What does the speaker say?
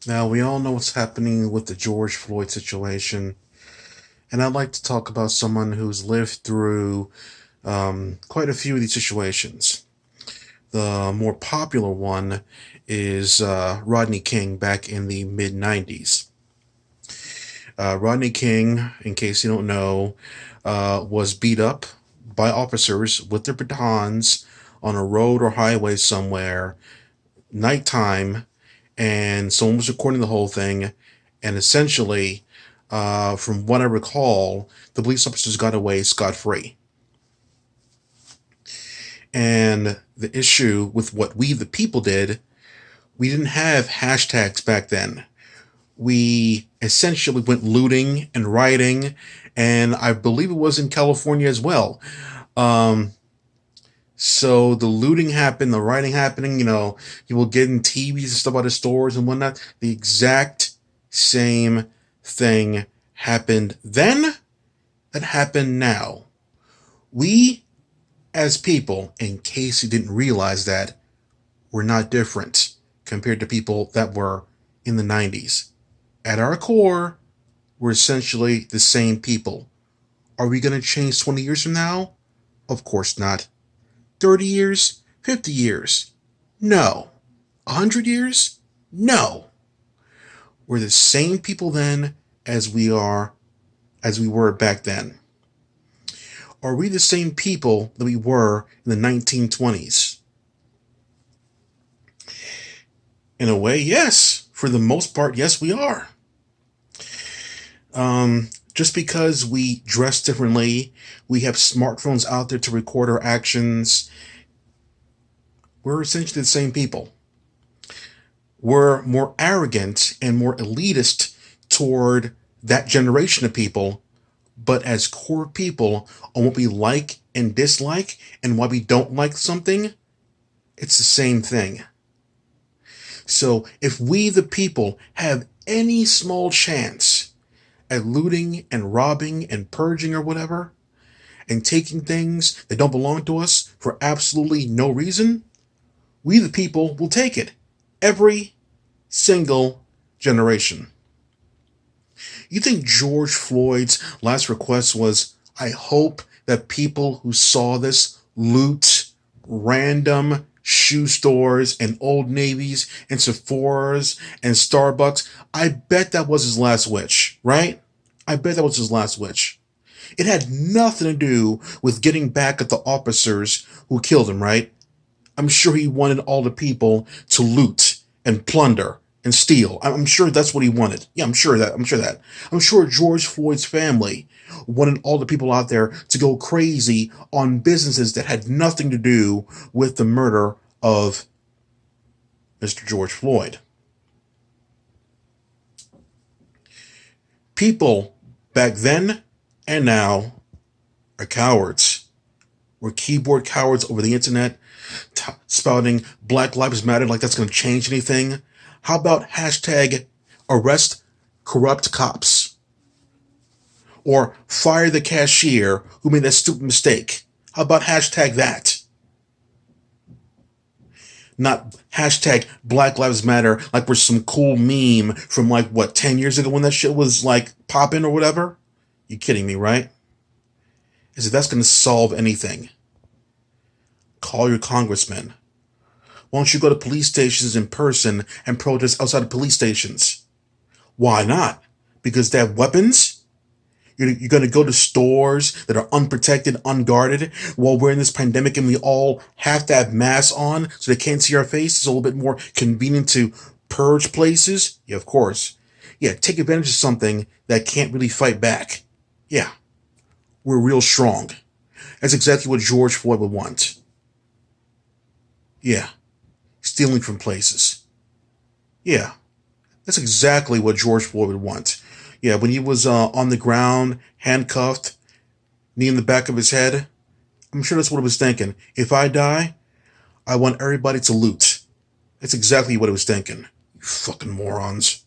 Now, we all know what's happening with the George Floyd situation, and I'd like to talk about someone who's lived through quite a few of these situations. The more popular one is Rodney King back in the mid 90s. Rodney King, in case you don't know, was beat up by officers with their batons on a road or highway somewhere, nighttime, and someone was recording the whole thing. And essentially, from what I recall, the police officers got away scot free. And the issue with what we, the people, did, we didn't have hashtags back then. We essentially went looting and rioting, and I believe it was in California as well. Um, so the looting happened, the rioting happening, people getting TVs and stuff out of stores and whatnot. The exact same thing happened then that happened now. We, as people, in case you didn't realize that, we're not different compared to people that were in the 90s. At our core, we're essentially the same people. Are we going to change 20 years from now? Of course not. 30 years? 50 years? No. 100 years? No. We're the same people then as we were back then. Are we the same people that we were in the 1920s? In a way, yes. For the most part, yes, we are. Just because we dress differently, we have smartphones out there to record our actions, we're essentially the same people. We're more arrogant and more elitist toward that generation of people, but as core people on what we like and dislike and why we don't like something, it's the same thing. So if we, the people, have any small chance at looting and robbing and purging or whatever, and taking things that don't belong to us for absolutely no reason, we the people will take it. Every single generation. You think George Floyd's last request was, I hope that people who saw this loot random shoe stores and Old Navies and Sephora's and Starbucks? I bet that was his last wish, right? I bet that was his last wish. It had nothing to do with getting back at the officers who killed him, right? I'm sure he wanted all the people to loot and plunder and steal. I'm sure that's what he wanted. Yeah, I'm sure that. I'm sure George Floyd's family wanted all the people out there to go crazy on businesses that had nothing to do with the murder of Mr. George Floyd. People back then and now are cowards. We're keyboard cowards over the internet, spouting Black Lives Matter like that's going to change anything. How about hashtag arrest corrupt cops? Or fire the cashier who made that stupid mistake? How about hashtag that? Not hashtag Black Lives Matter like we're some cool meme from 10 years ago when that shit was popping or whatever? You kidding me, right? Is if that's going to solve anything, call your congressman. Why don't you go to police stations in person and protest outside of police stations? Why not? Because they have weapons? You're going to go to stores that are unprotected, unguarded, while we're in this pandemic and we all have to have masks on so they can't see our face? It's a little bit more convenient to purge places? Yeah, of course. Yeah, take advantage of something that can't really fight back. Yeah, we're real strong. That's exactly what George Floyd would want. Yeah, stealing from places. Yeah, that's exactly what George Floyd would want. Yeah, when he was on the ground, handcuffed, knee in the back of his head, I'm sure that's what he was thinking. If I die, I want everybody to loot. That's exactly what he was thinking. You fucking morons.